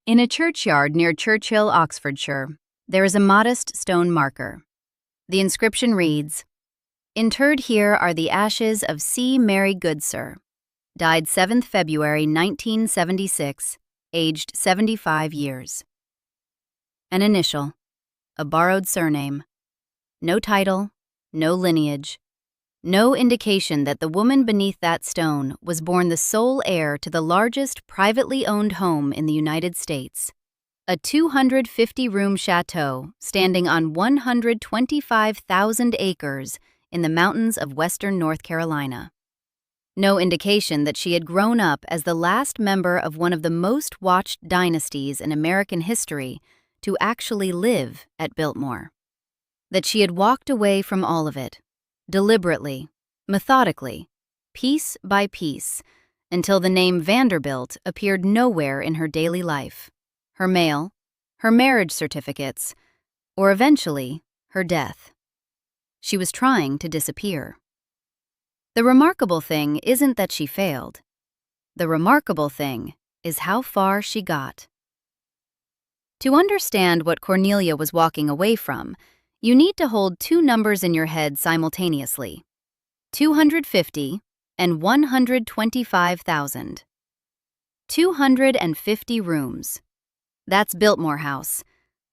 In a churchyard near Churchill, Oxfordshire, there is a modest stone marker. The inscription reads, "Interred here are the ashes of C. Mary Goodsir, died 7th February 1976, aged 75 years. An initial, a borrowed surname, no title, no lineage, no indication that the woman beneath that stone was born the sole heir to the largest privately owned home in the United States, a 250-room chateau standing on 125,000 acres in the mountains of western North Carolina. No indication that she had grown up as the last member of one of the most watched dynasties in American history to actually live at Biltmore. That she had walked away from all of it, deliberately, methodically, piece by piece, until the name Vanderbilt appeared nowhere in her daily life, her mail, her marriage certificates, or eventually, her death. She was trying to disappear. The remarkable thing isn't that she failed. The remarkable thing is how far she got. To understand what Cornelia was walking away from, you need to hold two numbers in your head simultaneously: 250 and 125,000. 250 rooms. That's Biltmore House,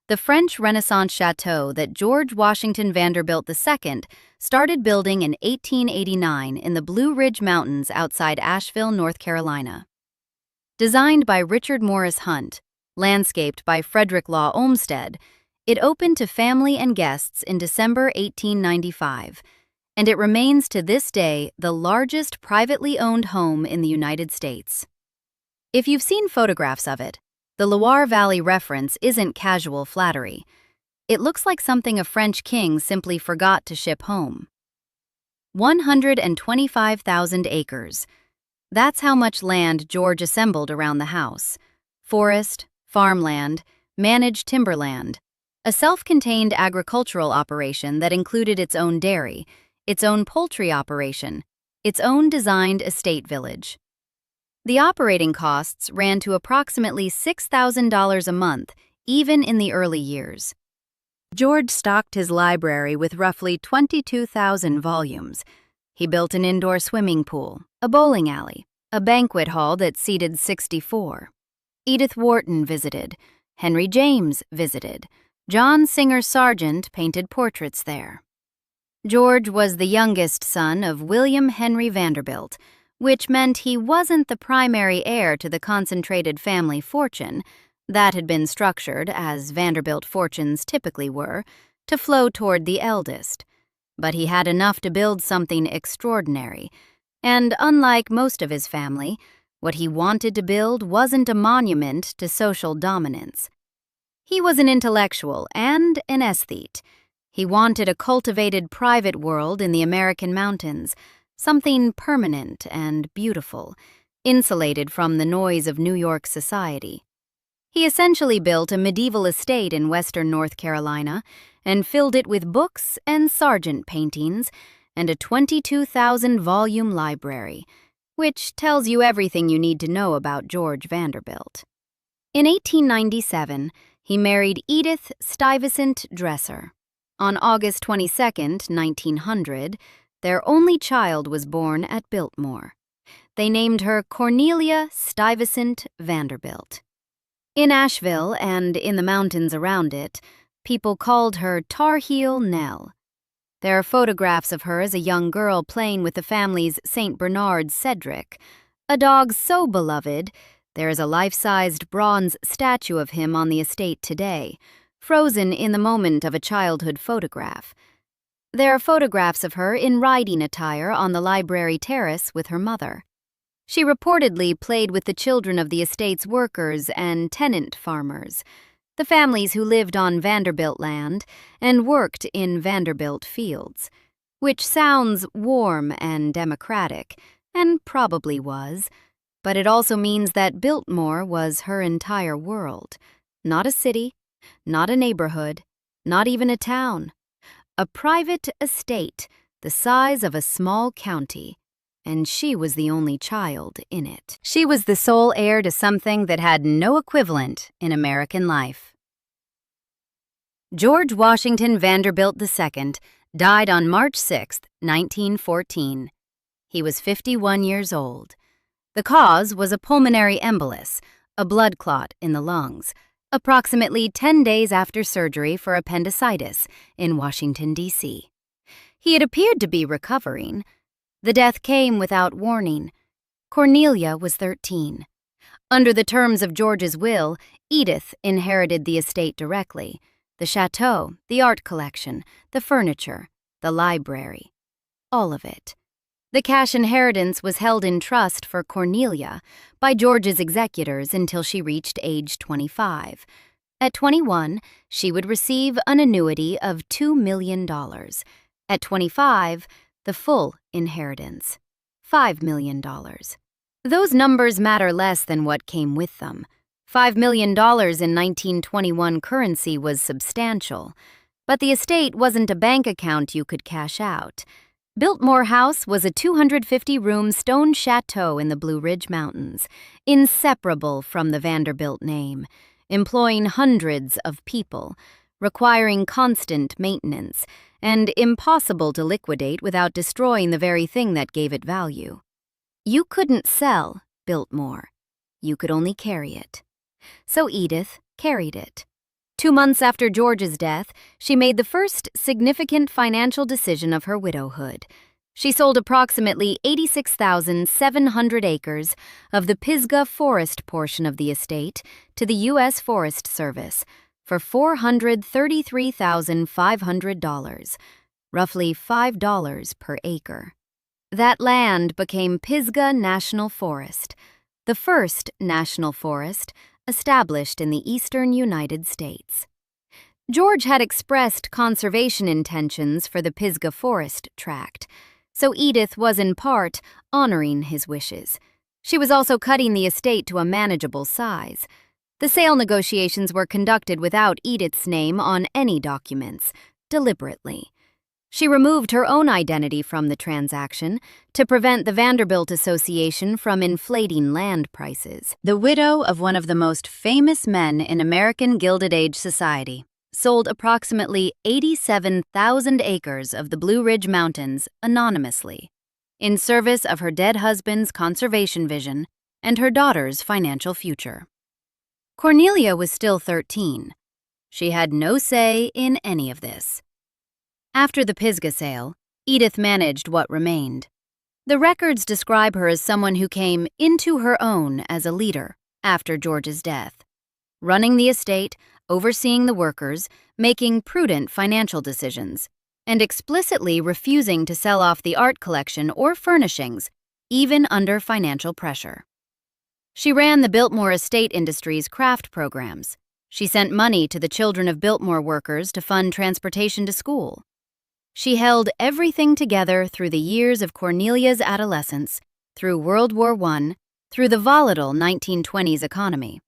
the French Renaissance chateau that George Washington Vanderbilt II started building in 1889 in the Blue Ridge Mountains outside Asheville, North Carolina. Designed by Richard Morris Hunt, landscaped by Frederick Law Olmsted, it opened to family and guests in December 1895, and it remains to this day the largest privately owned home in the United States. If you've seen photographs of it, the Loire Valley reference isn't casual flattery. It looks like something a French king simply forgot to ship home. 125,000 acres. That's how much land George assembled around the house. Forest, farmland, managed timberland. A self-contained agricultural operation that included its own dairy, its own poultry operation, its own designed estate village. The operating costs ran to approximately $6,000 a month, even in the early years. George stocked his library with roughly 22,000 volumes. He built an indoor swimming pool, a bowling alley, a banquet hall that seated 64. Edith Wharton visited. Henry James visited. John Singer Sargent painted portraits there. George was the youngest son of William Henry Vanderbilt, which meant he wasn't the primary heir to the concentrated family fortune that had been structured, as Vanderbilt fortunes typically were, to flow toward the eldest. But he had enough to build something extraordinary, and unlike most of his family, what he wanted to build wasn't a monument to social dominance. He was an intellectual and an aesthete. He wanted a cultivated private world in the American mountains, something permanent and beautiful, insulated from the noise of New York society. He essentially built a medieval estate in western North Carolina and filled it with books and Sargent paintings and a 22,000-volume library, which tells you everything you need to know about George Vanderbilt. In 1897, he married Edith Stuyvesant Dresser. On August 22, 1900, their only child was born at Biltmore. They named her Cornelia Stuyvesant Vanderbilt. In Asheville and in the mountains around it, people called her Tar Heel Nell. There are photographs of her as a young girl playing with the family's St. Bernard Cedric, a dog so beloved there is a life-sized bronze statue of him on the estate today, frozen in the moment of a childhood photograph. There are photographs of her in riding attire on the library terrace with her mother. She reportedly played with the children of the estate's workers and tenant farmers, the families who lived on Vanderbilt land and worked in Vanderbilt fields, which sounds warm and democratic, and probably was. But it also means that Biltmore was her entire world. Not a city, not a neighborhood, not even a town. A private estate the size of a small county, and she was the only child in it. She was the sole heir to something that had no equivalent in American life. George Washington Vanderbilt II died on March 6, 1914. He was 51 years old. The cause was a pulmonary embolus, a blood clot in the lungs, approximately 10 days after surgery for appendicitis in Washington, D.C. He had appeared to be recovering. The death came without warning. Cornelia was 13. Under the terms of George's will, Edith inherited the estate directly: the chateau, the art collection, the furniture, the library, all of it. The cash inheritance was held in trust for Cornelia by George's executors until she reached age 25. At 21, she would receive an annuity of $2 million. At 25, the full inheritance, $5 million. Those numbers matter less than what came with them. $5 million in 1921 currency was substantial, but the estate wasn't a bank account you could cash out. Biltmore House was a 250-room stone chateau in the Blue Ridge Mountains, inseparable from the Vanderbilt name, employing hundreds of people, requiring constant maintenance, and impossible to liquidate without destroying the very thing that gave it value. You couldn't sell Biltmore. You could only carry it. So Edith carried it. 2 months after George's death, she made the first significant financial decision of her widowhood. She sold approximately 86,700 acres of the Pisgah forest portion of the estate to the U.S. Forest Service for $433,500, roughly $5 per acre. That land became Pisgah National Forest, the first national forest established in the eastern United States. George had expressed conservation intentions for the Pisgah Forest tract, so Edith was in part honoring his wishes. She was also cutting the estate to a manageable size. The sale negotiations were conducted without Edith's name on any documents, deliberately. She removed her own identity from the transaction to prevent the Vanderbilt Association from inflating land prices. The widow of one of the most famous men in American Gilded Age society sold approximately 87,000 acres of the Blue Ridge Mountains anonymously, in service of her dead husband's conservation vision and her daughter's financial future. Cornelia was still 13. She had no say in any of this. After the Pisgah sale, Edith managed what remained. The records describe her as someone who came into her own as a leader after George's death, running the estate, overseeing the workers, making prudent financial decisions, and explicitly refusing to sell off the art collection or furnishings, even under financial pressure. She ran the Biltmore estate industry's craft programs. She sent money to the children of Biltmore workers to fund transportation to school. She held everything together through the years of Cornelia's adolescence, through World War I, through the volatile 1920s economy.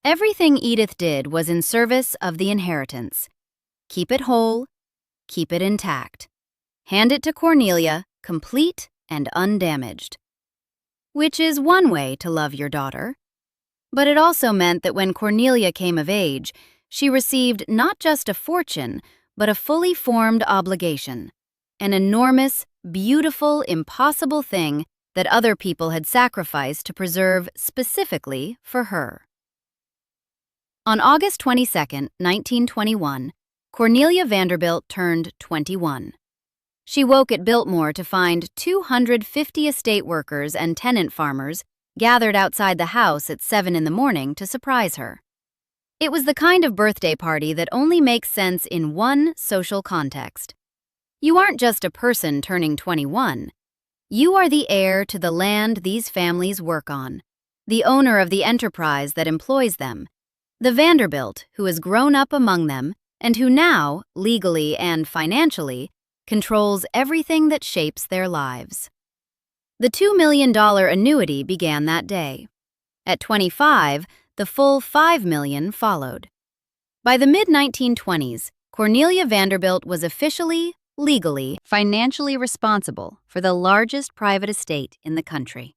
Everything Edith did was in service of the inheritance. Keep it whole, keep it intact. Hand it to Cornelia, complete and undamaged. Which is one way to love your daughter. But it also meant that when Cornelia came of age, she received not just a fortune, but a fully formed obligation, an enormous, beautiful, impossible thing that other people had sacrificed to preserve specifically for her. On August 22, 1921, Cornelia Vanderbilt turned 21. She woke at Biltmore to find 250 estate workers and tenant farmers gathered outside the house at 7 in the morning to surprise her. It was the kind of birthday party that only makes sense in one social context. You aren't just a person turning 21. You are the heir to the land these families work on, the owner of the enterprise that employs them, the Vanderbilt who has grown up among them and who now, legally and financially, controls everything that shapes their lives. The $2 million annuity began that day. At 25, the full $5 million followed. By the mid-1920s, Cornelia Vanderbilt was officially legally, financially responsible for the largest private estate in the country.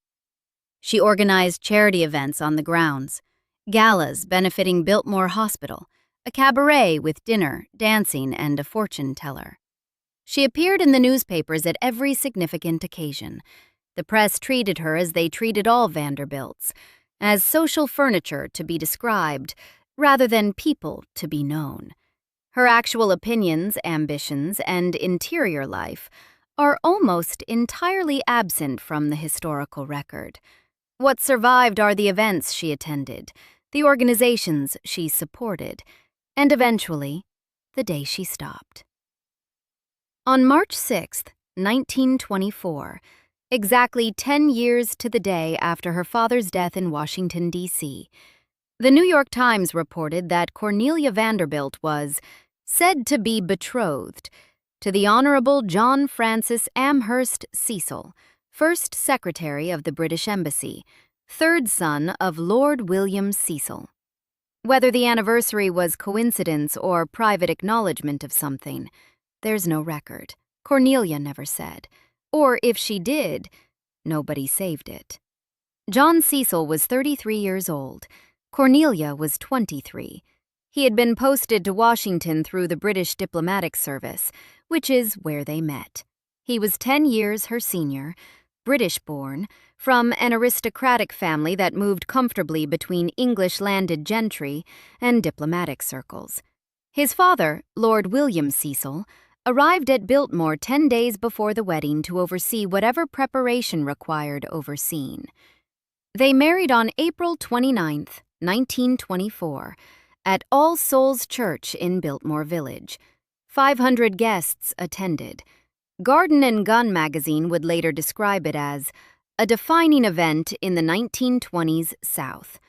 She organized charity events on the grounds, galas benefiting Biltmore Hospital, a cabaret with dinner, dancing, and a fortune teller. She appeared in the newspapers at every significant occasion. The press treated her as they treated all Vanderbilts, as social furniture to be described rather than people to be known. Her actual opinions, ambitions, and interior life are almost entirely absent from the historical record. What survived are the events she attended, the organizations she supported, and eventually, the day she stopped. On March 6, 1924, exactly 10 years to the day after her father's death in Washington, D.C., the New York Times reported that Cornelia Vanderbilt was said to be betrothed to the Honorable John Francis Amherst Cecil, first Secretary of the British Embassy, third son of Lord William Cecil. Whether the anniversary was coincidence or private acknowledgement of something, there's no record. Cornelia never said. Or if she did, nobody saved it. John Cecil was 33 years old. Cornelia was 23. He had been posted to Washington through the British Diplomatic Service, which is where they met. He was 10 years her senior, British-born, from an aristocratic family that moved comfortably between English-landed gentry and diplomatic circles. His father, Lord William Cecil, arrived at Biltmore 10 days before the wedding to oversee whatever preparation required overseen. They married on April 29, 1924, at All Souls Church in Biltmore Village. 500 guests attended. Garden and Gun magazine would later describe it as a defining event in the 1920s South.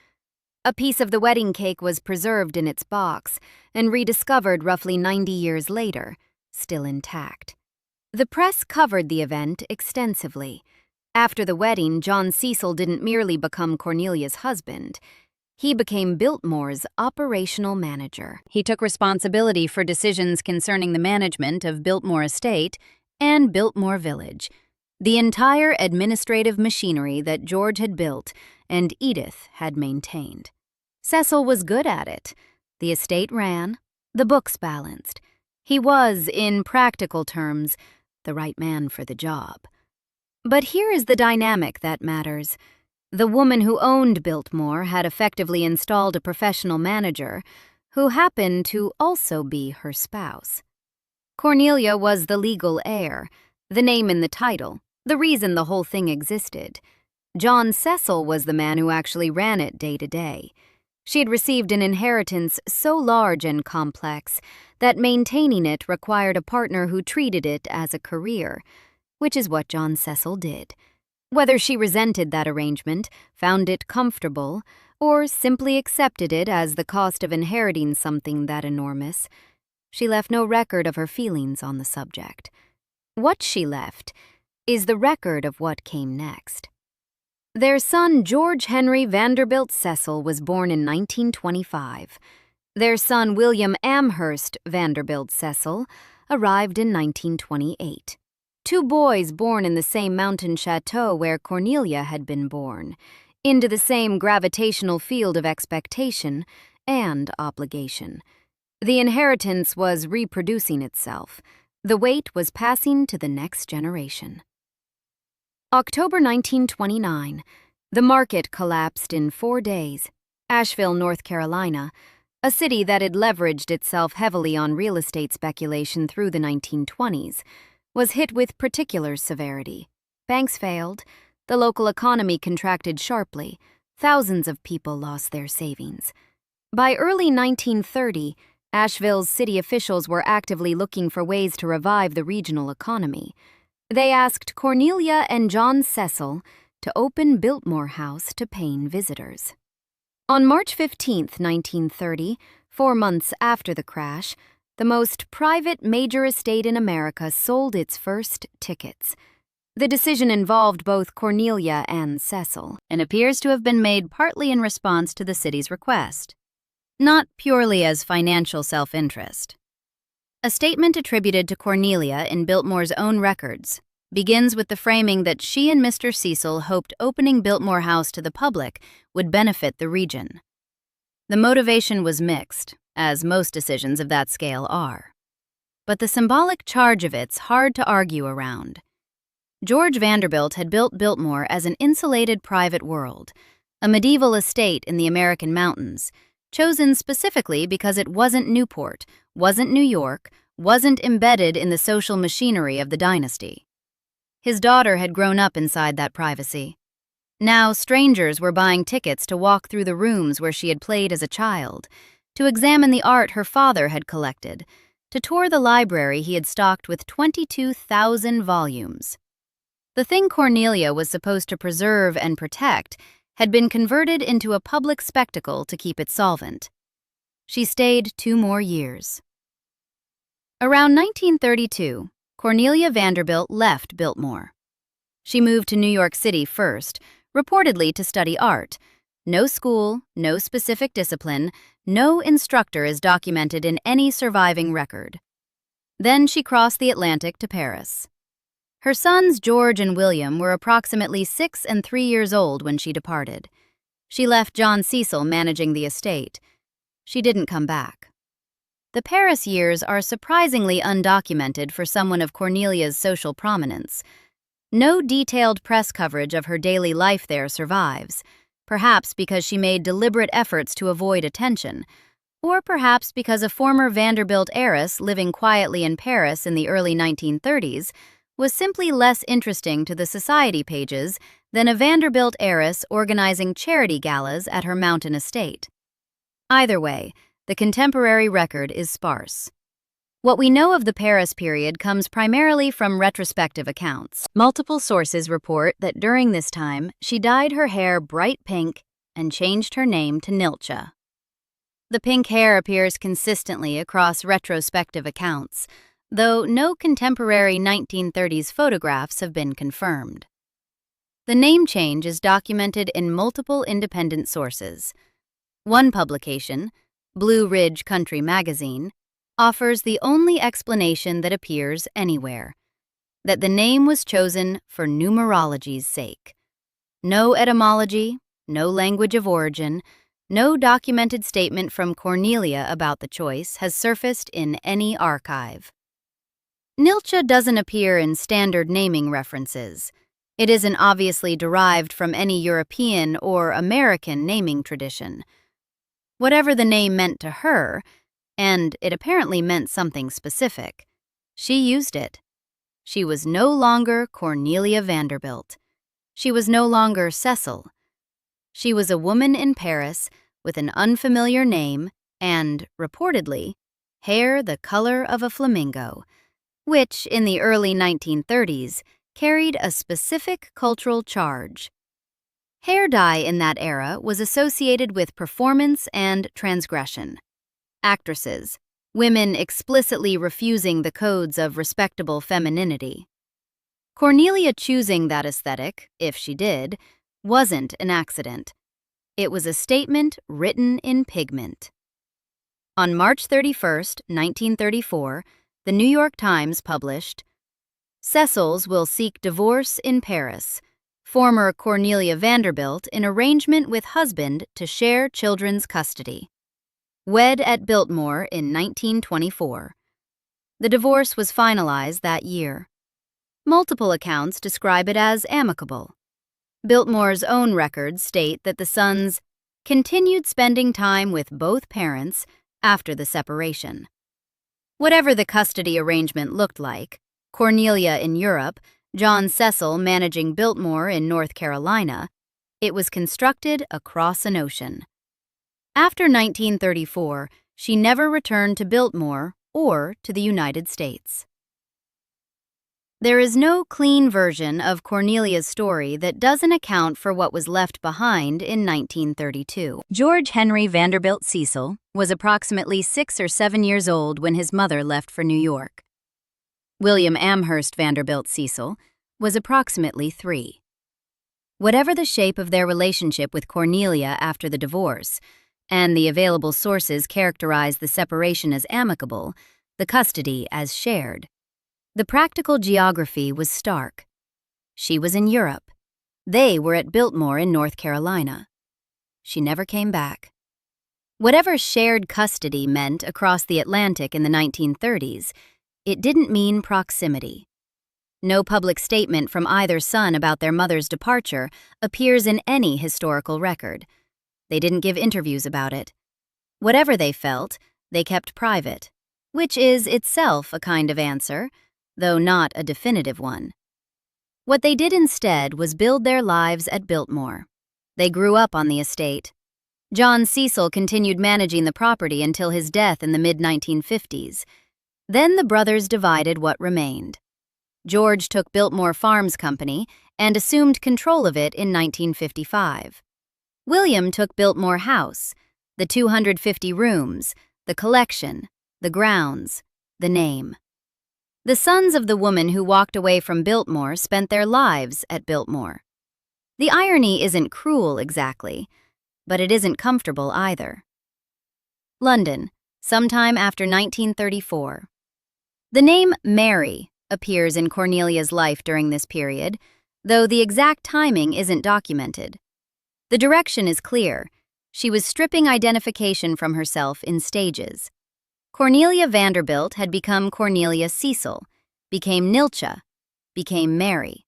A piece of the wedding cake was preserved in its box and rediscovered roughly 90 years later, still intact. The press covered the event extensively. After the wedding, John Cecil didn't merely become Cornelia's husband. He became Biltmore's operational manager. He took responsibility for decisions concerning the management of Biltmore Estate and Biltmore Village, the entire administrative machinery that George had built and Edith had maintained. Cecil was good at it. The estate ran, the books balanced. He was, in practical terms, the right man for the job. But here is the dynamic that matters. The woman who owned Biltmore had effectively installed a professional manager who happened to also be her spouse. Cornelia was the legal heir, the name in the title, the reason the whole thing existed. John Cecil was the man who actually ran it day to day. She had received an inheritance so large and complex that maintaining it required a partner who treated it as a career, which is what John Cecil did. Whether she resented that arrangement, found it comfortable, or simply accepted it as the cost of inheriting something that enormous, she left no record of her feelings on the subject. What she left is the record of what came next. Their son George Henry Vanderbilt Cecil was born in 1925. Their son William Amherst Vanderbilt Cecil arrived in 1928. Two boys born in the same mountain chateau where Cornelia had been born, into the same gravitational field of expectation and obligation. The inheritance was reproducing itself. The weight was passing to the next generation. October 1929. The market collapsed in 4 days. Asheville, North Carolina, a city that had leveraged itself heavily on real estate speculation through the 1920s, was hit with particular severity. Banks failed, the local economy contracted sharply, thousands of people lost their savings. By early 1930, Asheville's city officials were actively looking for ways to revive the regional economy. They asked Cornelia and John Cecil to open Biltmore House to paying visitors. On March 15, 1930, 4 months after the crash, the most private major estate in America sold its first tickets. The decision involved both Cornelia and Cecil, and appears to have been made partly in response to the city's request, not purely as financial self-interest. A statement attributed to Cornelia in Biltmore's own records begins with the framing that she and Mr. Cecil hoped opening Biltmore House to the public would benefit the region. The motivation was mixed, as most decisions of that scale are. But the symbolic charge of it's hard to argue around. George Vanderbilt had built Biltmore as an insulated private world, a medieval estate in the American mountains, chosen specifically because it wasn't Newport, wasn't New York, wasn't embedded in the social machinery of the dynasty. His daughter had grown up inside that privacy. Now strangers were buying tickets to walk through the rooms where she had played as a child, to examine the art her father had collected, to tour the library he had stocked with 22,000 volumes. The thing Cornelia was supposed to preserve and protect had been converted into a public spectacle to keep it solvent. She stayed 2 more years. Around 1932, Cornelia Vanderbilt left Biltmore. She moved to New York City first, reportedly to study art. No school, no specific discipline, no instructor is documented in any surviving record. Then she crossed the Atlantic to Paris. Her sons George and William were approximately 6 and 3 years old when she departed. She left John Cecil managing the estate. She didn't come back. The Paris years are surprisingly undocumented for someone of Cornelia's social prominence. No detailed press coverage of her daily life there survives, perhaps because she made deliberate efforts to avoid attention, or perhaps because a former Vanderbilt heiress living quietly in Paris in the early 1930s was simply less interesting to the society pages than a Vanderbilt heiress organizing charity galas at her mountain estate. Either way, the contemporary record is sparse. What we know of the Paris period comes primarily from retrospective accounts. Multiple sources report that during this time, she dyed her hair bright pink and changed her name to Nilcha. The pink hair appears consistently across retrospective accounts, though no contemporary 1930s photographs have been confirmed. The name change is documented in multiple independent sources. One publication, Blue Ridge Country Magazine, offers the only explanation that appears anywhere, that the name was chosen for numerology's sake. No etymology, no language of origin, no documented statement from Cornelia about the choice has surfaced in any archive. Nilcha doesn't appear in standard naming references. It isn't obviously derived from any European or American naming tradition. Whatever the name meant to her, and it apparently meant something specific, she used it. She was no longer Cornelia Vanderbilt. She was no longer Cecil. She was a woman in Paris with an unfamiliar name and, reportedly, hair the color of a flamingo, which, in the early 1930s, carried a specific cultural charge. Hair dye in that era was associated with performance and transgression. Actresses, women explicitly refusing the codes of respectable femininity. Cornelia choosing that aesthetic, if she did, wasn't an accident. It was a statement written in pigment. On March 31, 1934, the New York Times published, "Cecils will seek divorce in Paris. Former Cornelia Vanderbilt in arrangement with husband to share children's custody. Wed at Biltmore in 1924. The divorce was finalized that year. Multiple accounts describe it as amicable. Biltmore's own records state that the sons continued spending time with both parents after the separation. Whatever the custody arrangement looked like, Cornelia in Europe, John Cecil managing Biltmore in North Carolina, it was constructed across an ocean. After 1934, she never returned to Biltmore or to the United States. There is no clean version of Cornelia's story that doesn't account for what was left behind in 1932. George Henry Vanderbilt Cecil was approximately 6 or 7 years old when his mother left for New York. William Amherst Vanderbilt Cecil was approximately 3. Whatever the shape of their relationship with Cornelia after the divorce, and the available sources characterize the separation as amicable, the custody as shared. The practical geography was stark. She was in Europe. They were at Biltmore in North Carolina. She never came back. Whatever shared custody meant across the Atlantic in the 1930s, it didn't mean proximity. No public statement from either son about their mother's departure appears in any historical record. They didn't give interviews about it. Whatever they felt, they kept private, which is itself a kind of answer, though not a definitive one. What they did instead was build their lives at Biltmore. They grew up on the estate. John Cecil continued managing the property until his death in the mid-1950s. Then the brothers divided what remained. George took Biltmore Farms Company and assumed control of it in 1955. William took Biltmore House, the 250 rooms, the collection, the grounds, the name. The sons of the woman who walked away from Biltmore spent their lives at Biltmore. The irony isn't cruel exactly, but it isn't comfortable either. London, sometime after 1934. The name Mary appears in Cornelia's life during this period, though the exact timing isn't documented. The direction is clear. She was stripping identification from herself in stages. Cornelia Vanderbilt had become Cornelia Cecil, became Nilcha, became Mary.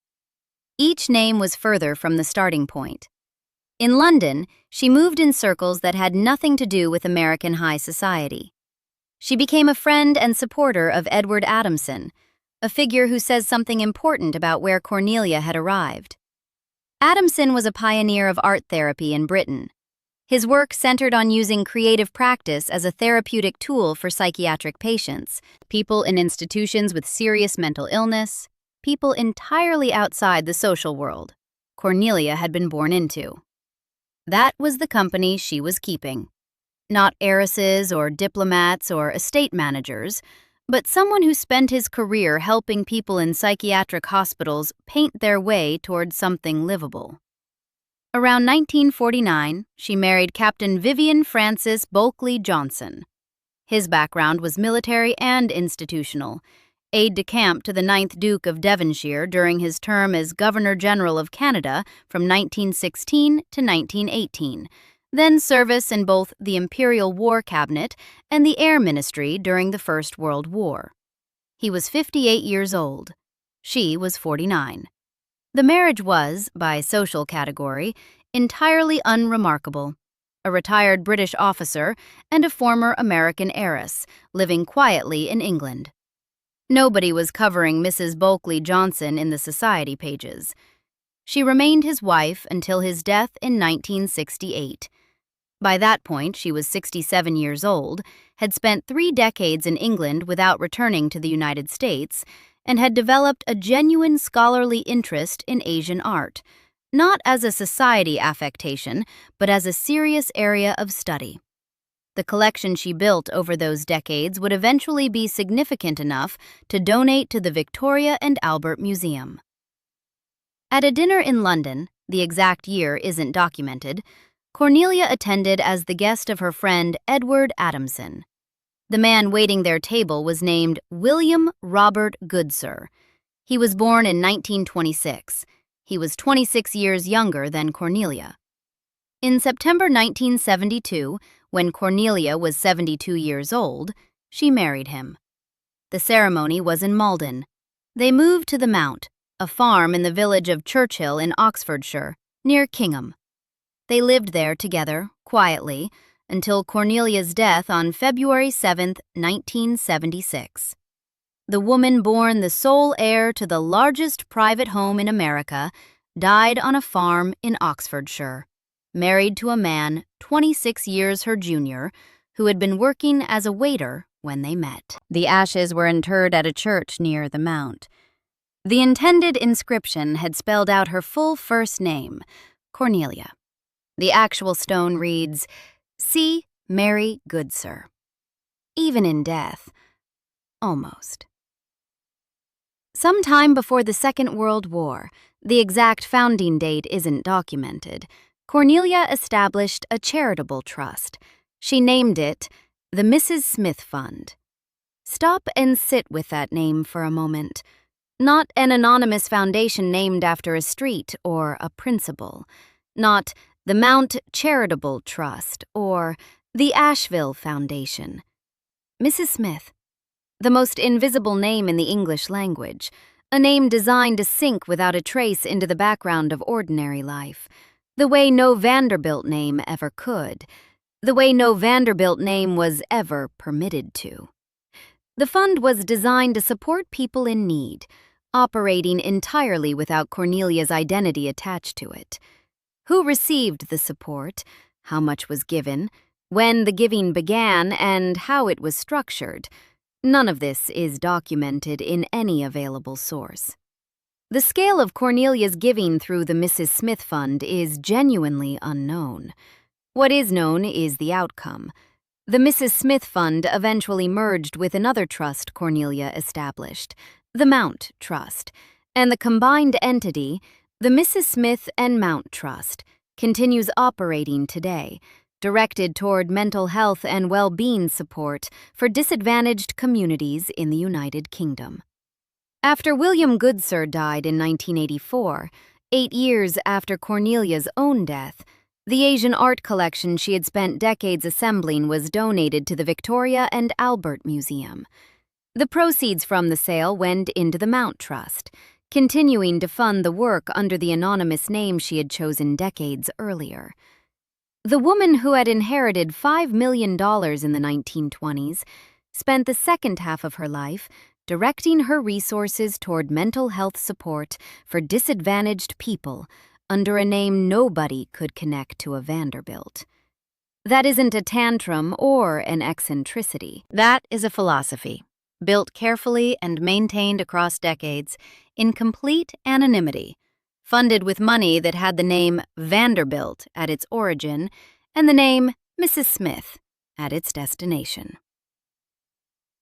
Each name was further from the starting point. In London, she moved in circles that had nothing to do with American high society. She became a friend and supporter of Edward Adamson, a figure who says something important about where Cornelia had arrived. Adamson was a pioneer of art therapy in Britain. His work centered on using creative practice as a therapeutic tool for psychiatric patients, people in institutions with serious mental illness, people entirely outside the social world Cornelia had been born into. That was the company she was keeping. Not heiresses or diplomats or estate managers, but someone who spent his career helping people in psychiatric hospitals paint their way toward something livable. Around 1949, she married Captain Vivian Francis Bulkley Johnson. His background was military and institutional, aide-de-camp to the 9th Duke of Devonshire during his term as Governor-General of Canada from 1916 to 1918, then service in both the Imperial War Cabinet and the Air Ministry during the First World War. He was 58 years old. She was 49. The marriage was, by social category, entirely unremarkable. A retired British officer and a former American heiress, living quietly in England. Nobody was covering Mrs. Bulkley Johnson in the society pages. She remained his wife until his death in 1968. By that point, she was 67 years old, had spent 3 decades in England without returning to the United States, and had developed a genuine scholarly interest in Asian art, not as a society affectation, but as a serious area of study. The collection she built over those decades would eventually be significant enough to donate to the Victoria and Albert Museum. At a dinner in London, the exact year isn't documented, Cornelia attended as the guest of her friend Edward Adamson. The man waiting their table was named William Robert Goodsir. He was born in 1926. He was 26 years younger than Cornelia. In September 1972, when Cornelia was 72 years old, she married him. The ceremony was in Malden. They moved to the Mount, a farm in the village of Churchill in Oxfordshire, near Kingham. They lived there together, quietly, until Cornelia's death on February 7, 1976. The woman born the sole heir to the largest private home in America died on a farm in Oxfordshire, married to a man 26 years her junior, who had been working as a waiter when they met. The ashes were interred at a church near the Mount. The intended inscription had spelled out her full first name, Cornelia. The actual stone reads, "C. Mary Goodsir." Even in death. Almost. Sometime before the Second World War, the exact founding date isn't documented, Cornelia established a charitable trust. She named it the Mrs. Smith Fund. Stop and sit with that name for a moment. Not an anonymous foundation named after a street or a principal. Not the Mount Charitable Trust or the Asheville Foundation. Mrs. Smith. The most invisible name in the English language. A name designed to sink without a trace into the background of ordinary life. The way no Vanderbilt name ever could. The way no Vanderbilt name was ever permitted to. The fund was designed to support people in need, operating entirely without Cornelia's identity attached to it. Who received the support, how much was given, when the giving began, and how it was structured, none of this is documented in any available source. The scale of Cornelia's giving through the Mrs. Smith Fund is genuinely unknown. What is known is the outcome. The Mrs. Smith Fund eventually merged with another trust Cornelia established, the Mount Trust, and the combined entity, the Mrs. Smith and Mount Trust, continues operating today, directed toward mental health and well-being support for disadvantaged communities in the United Kingdom. After William Goodsir died in 1984, 8 years after Cornelia's own death, the Asian art collection she had spent decades assembling was donated to the Victoria and Albert Museum. The proceeds from the sale went into the Mount Trust, continuing to fund the work under the anonymous name she had chosen decades earlier. The woman who had inherited $5 million in the 1920s spent the second half of her life directing her resources toward mental health support for disadvantaged people under a name nobody could connect to a Vanderbilt. That isn't a tantrum or an eccentricity. That is a philosophy, built carefully and maintained across decades in complete anonymity, funded with money that had the name Vanderbilt at its origin and the name Mrs. Smith at its destination.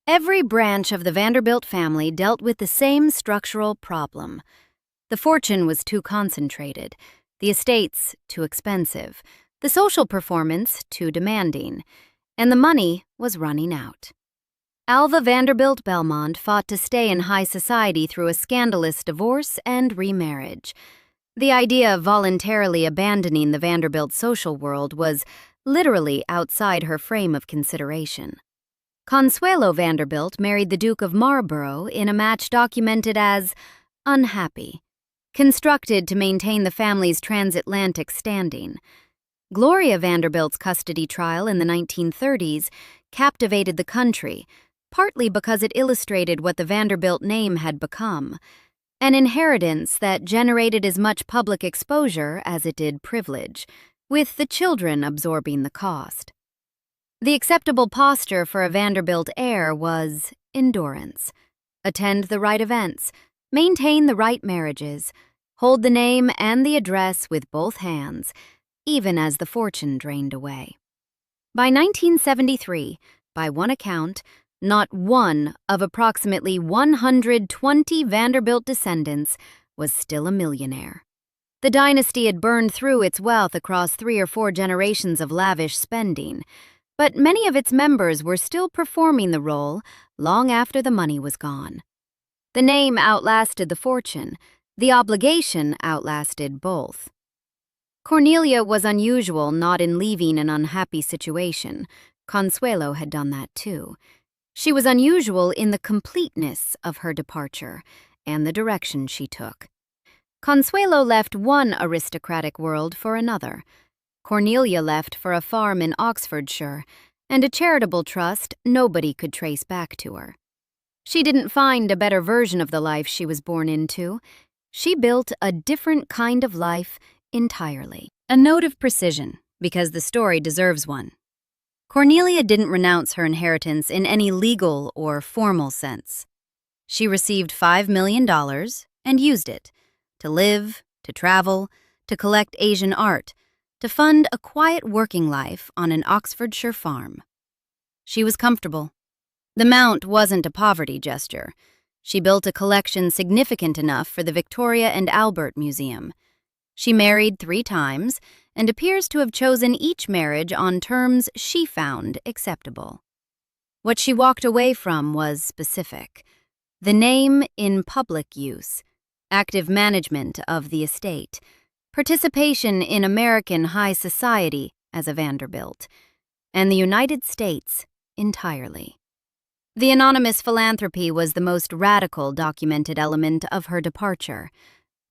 Every branch of the Vanderbilt family dealt with the same structural problem. The fortune was too concentrated, the estates too expensive, the social performance too demanding, and the money was running out. Alva Vanderbilt Belmont fought to stay in high society through a scandalous divorce and remarriage. The idea of voluntarily abandoning the Vanderbilt social world was literally outside her frame of consideration. Consuelo Vanderbilt married the Duke of Marlborough in a match documented as unhappy, constructed to maintain the family's transatlantic standing. Gloria Vanderbilt's custody trial in the 1930s captivated the country, partly because it illustrated what the Vanderbilt name had become, an inheritance that generated as much public exposure as it did privilege, with the children absorbing the cost. The acceptable posture for a Vanderbilt heir was endurance. Attend the right events, maintain the right marriages, hold the name and the address with both hands, even as the fortune drained away. By 1973, by one account, not one of approximately 120 Vanderbilt descendants was still a millionaire. The dynasty had burned through its wealth across 3 or 4 generations of lavish spending, but many of its members were still performing the role long after the money was gone. The name outlasted the fortune. The obligation outlasted both. Cornelia was unusual not in leaving an unhappy situation. Consuelo had done that too. She was unusual in the completeness of her departure and the direction she took. Consuelo left one aristocratic world for another. Cornelia left for a farm in Oxfordshire and a charitable trust nobody could trace back to her. She didn't find a better version of the life she was born into. She built a different kind of life entirely. A note of precision, because the story deserves one. Cornelia didn't renounce her inheritance in any legal or formal sense. She received $5 million and used it to live, to travel, to collect Asian art, to fund a quiet working life on an Oxfordshire farm. She was comfortable. The Mount wasn't a poverty gesture. She built a collection significant enough for the Victoria and Albert Museum. She married 3 times and appears to have chosen each marriage on terms she found acceptable. What she walked away from was specific. The name in public use, active management of the estate, participation in American high society as a Vanderbilt, and the United States entirely. The anonymous philanthropy was the most radical documented element of her departure,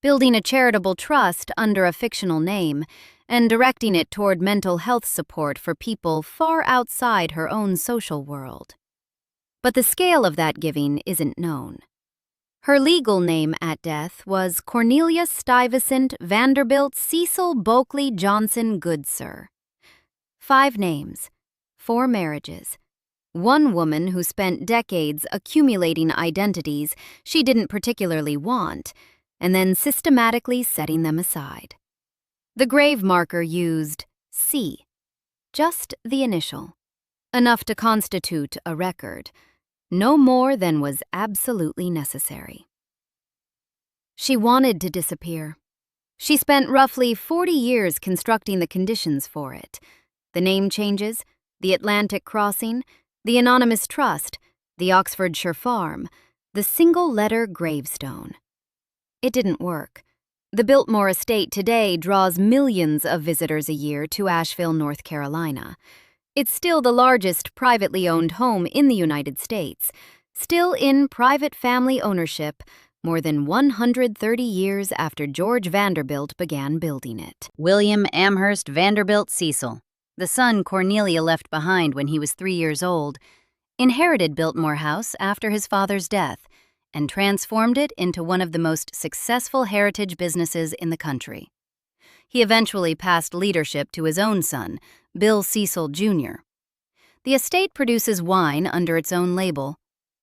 building a charitable trust under a fictional name and directing it toward mental health support for people far outside her own social world. But the scale of that giving isn't known. Her legal name at death was Cornelia Stuyvesant Vanderbilt Cecil Bulkley Johnson Goodsir. 5 names, 4 marriages, one woman who spent decades accumulating identities she didn't particularly want, and then systematically setting them aside. The grave marker used C, just the initial, enough to constitute a record, no more than was absolutely necessary. She wanted to disappear. She spent roughly 40 years constructing the conditions for it. The name changes, the Atlantic crossing, the anonymous trust, the Oxfordshire farm, the single-letter gravestone. It didn't work. The Biltmore estate today draws millions of visitors a year to Asheville, North Carolina. It's still the largest privately owned home in the United States, still in private family ownership more than 130 years after George Vanderbilt began building it. William Amherst Vanderbilt Cecil, the son Cornelia left behind when he was 3 years old, inherited Biltmore House after his father's death and transformed it into one of the most successful heritage businesses in the country. He eventually passed leadership to his own son, Bill Cecil Jr. The estate produces wine under its own label.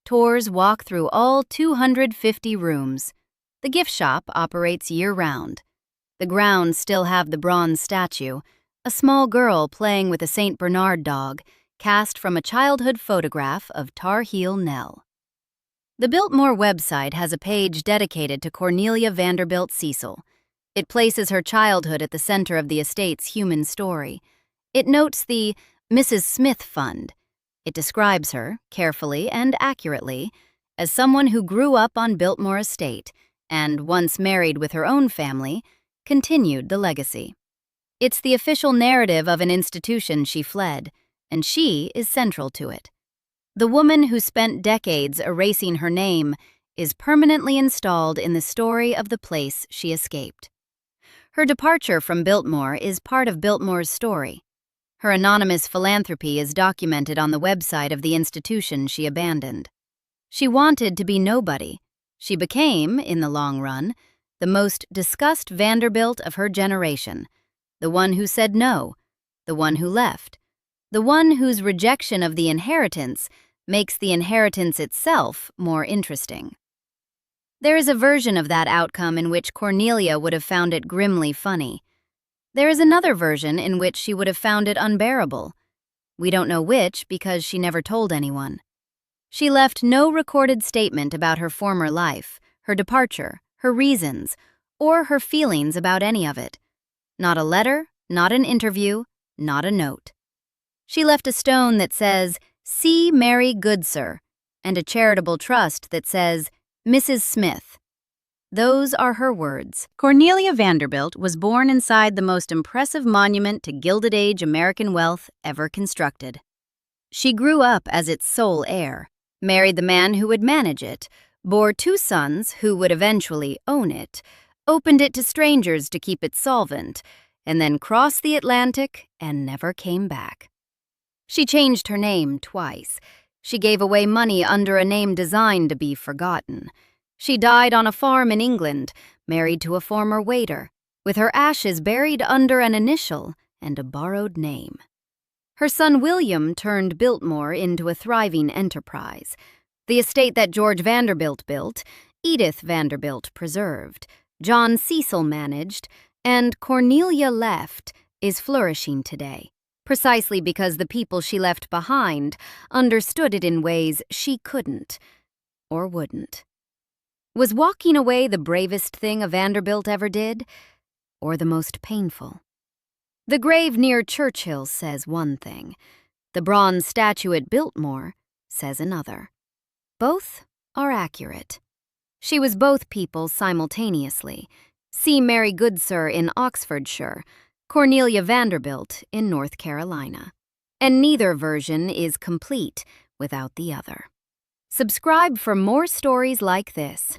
Tours walk through all 250 rooms. The gift shop operates year-round. The grounds still have the bronze statue, a small girl playing with a St. Bernard dog, cast from a childhood photograph of Tar Heel Nell. The Biltmore website has a page dedicated to Cornelia Vanderbilt Cecil. It places her childhood at the center of the estate's human story. It notes the Mrs. Smith Fund. It describes her, carefully and accurately, as someone who grew up on Biltmore Estate and, once married with her own family, continued the legacy. It's the official narrative of an institution she fled, and she is central to it. The woman who spent decades erasing her name is permanently installed in the story of the place she escaped. Her departure from Biltmore is part of Biltmore's story. Her anonymous philanthropy is documented on the website of the institution she abandoned. She wanted to be nobody. She became, in the long run, the most discussed Vanderbilt of her generation, the one who said no, the one who left, the one whose rejection of the inheritance makes the inheritance itself more interesting. There is a version of that outcome in which Cornelia would have found it grimly funny. There is another version in which she would have found it unbearable. We don't know which because she never told anyone. She left no recorded statement about her former life, her departure, her reasons, or her feelings about any of it. Not a letter, not an interview, not a note. She left a stone that says, "C. Mary Goodsir," and a charitable trust that says, "Mrs. Smith." Those are her words. Cornelia Vanderbilt was born inside the most impressive monument to Gilded Age American wealth ever constructed. She grew up as its sole heir, married the man who would manage it, bore 2 sons who would eventually own it, opened it to strangers to keep it solvent, and then crossed the Atlantic and never came back. She changed her name twice. She gave away money under a name designed to be forgotten. She died on a farm in England, married to a former waiter, with her ashes buried under an initial and a borrowed name. Her son William turned Biltmore into a thriving enterprise. The estate that George Vanderbilt built, Edith Vanderbilt preserved, John Cecil managed, and Cornelia left is flourishing today, precisely because the people she left behind understood it in ways she couldn't or wouldn't. Was walking away the bravest thing a Vanderbilt ever did, or the most painful? The grave near Churchill says one thing. The bronze statue at Biltmore says another. Both are accurate. She was both people simultaneously. See Mary Goodsir in Oxfordshire, Cornelia Vanderbilt in North Carolina. And neither version is complete without the other. Subscribe for more stories like this.